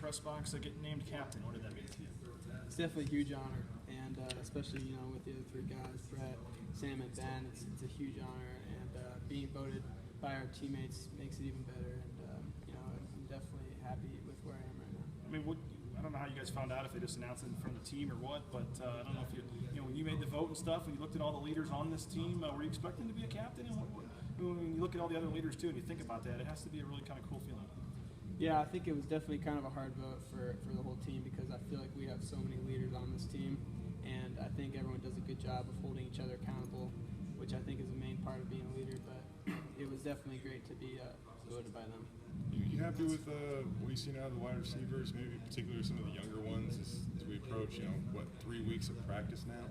press box getting named captain. What did that mean to you? It's definitely a huge honor, and especially with the other three guys, Brett, Sam, and Ben. It's a huge honor, and being voted by our teammates makes it even better. And I'm definitely happy with where I am right now. I mean, I don't know how you guys found out, if they just announced it in front of the team or what, but I don't know if when you made the vote and stuff, and you looked at all the leaders on this team, were you expecting to be a captain? And when you look at all the other leaders too, and you think about that, it has to be a really kind of cool feeling. Yeah, I think it was definitely kind of a hard vote for the whole team, because I feel like we have so many leaders on this team, and I think everyone does a good job of holding each other accountable, which I think is the main part of being a leader. But it was definitely great to be voted by them. You happy with what you've seen out of the wide receivers, maybe particularly some of the younger ones as we approach, 3 weeks of practice now?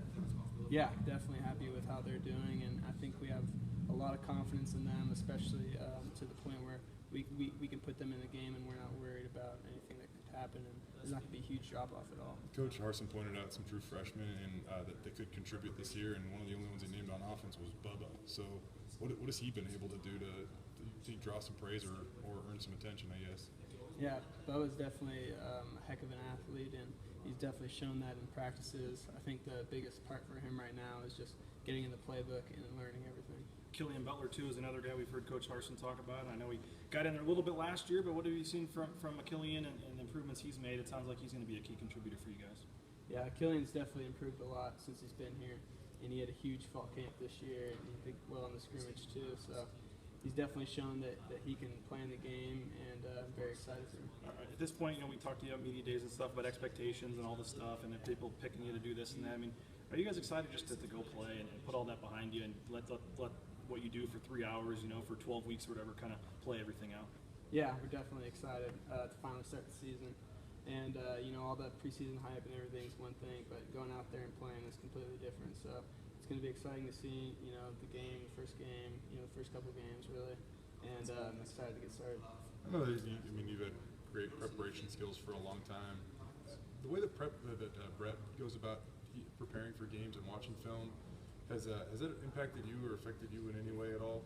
Yeah, definitely happy with how they're doing, and I think we have a lot of confidence in them, especially to the point where we can put them in the game and we're not worried about anything that could happen, and there's not going to be a huge drop-off at all. Coach Harsin pointed out some true freshmen and that they could contribute this year, and one of the only ones he named on offense was Bubba. So what has he been able to do to draw some praise or earn some attention, I guess? Yeah, Bubba's definitely a heck of an athlete, and he's definitely shown that in practices. I think the biggest part for him right now is just getting in the playbook and learning everything. Killian Butler, too, is another guy we've heard Coach Harsin talk about. I know he got in there a little bit last year, but what have you seen from Killian and the improvements he's made? It sounds like he's going to be a key contributor for you guys. Yeah, Killian's definitely improved a lot since he's been here, and he had a huge fall camp this year, and he did well in the scrimmage, too. So he's definitely shown that he can play in the game, and I'm very excited for him. All right, at this point, we talked to you about media days and stuff about expectations and all this stuff, and if people picking you to do this and that. I mean, are you guys excited just to go play and put all that behind you and let what you do for 3 hours, for 12 weeks or whatever, kind of play everything out? Yeah, we're definitely excited to finally start the season. And, all that preseason hype and everything is one thing, but going out there and playing is completely different. So it's going to be exciting to see, the game, the first game, the first couple of games, really. And I'm excited to get started. I know you've had great preparation skills for a long time. The way that Brett goes about preparing for games and watching film, has that impacted you or affected you in any way at all?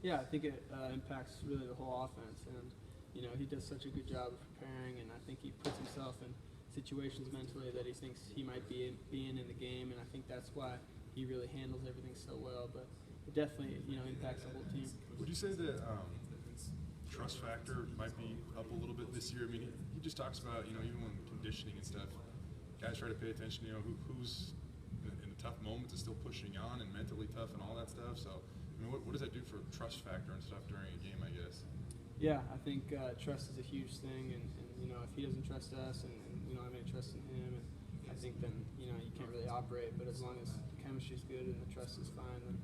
Yeah, I think it impacts really the whole offense, and he does such a good job of preparing, and I think he puts himself in situations mentally that he thinks he might be in the game, and I think that's why he really handles everything so well. But it definitely impacts the whole team. Would you say that trust factor might be up a little bit this year? I mean, he just talks about even when conditioning and stuff, guys try to pay attention. Who's in the tough moments is still pushing on and mentally tough and all that stuff. So, what does that do for trust factor and stuff during a game, I guess? Yeah, I think trust is a huge thing, and if he doesn't trust us and we don't have any trust in him, and I think then you can't really operate. But as long as the chemistry is good and the trust is fine, then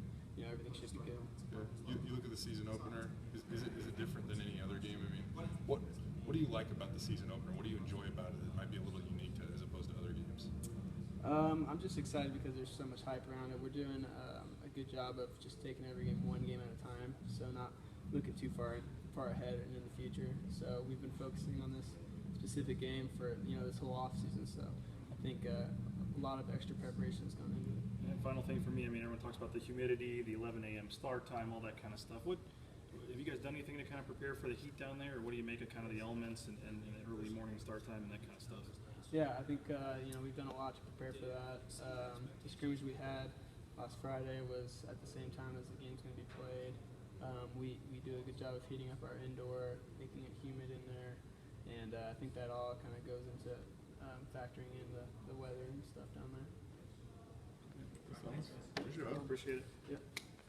everything should be good. Yeah. You look at the season opener. Is it different than any other game? I mean, what do you like about the season opener? What do you enjoy about it that might be a little unique as opposed to other games? I'm just excited because there's so much hype around it. We're doing a good job of just taking every game one game at a time, so not looking too far ahead and in the future. So we've been focusing on this specific game for this whole off season. So I think a lot of extra preparation has gone into it. And final thing for me, everyone talks about the humidity, the 11 a.m. start time, all that kind of stuff. Have you guys done anything to kind of prepare for the heat down there, or what do you make of kind of the elements and the early morning start time and that kind of stuff? Yeah, I think we've done a lot to prepare for that. The scrimmage we had last Friday was at the same time as the game's going to be played. We do a good job of heating up our indoor, making it humid in there, and I think that all kind of goes into factoring in the weather and stuff down there. Good job. Appreciate it. Yep.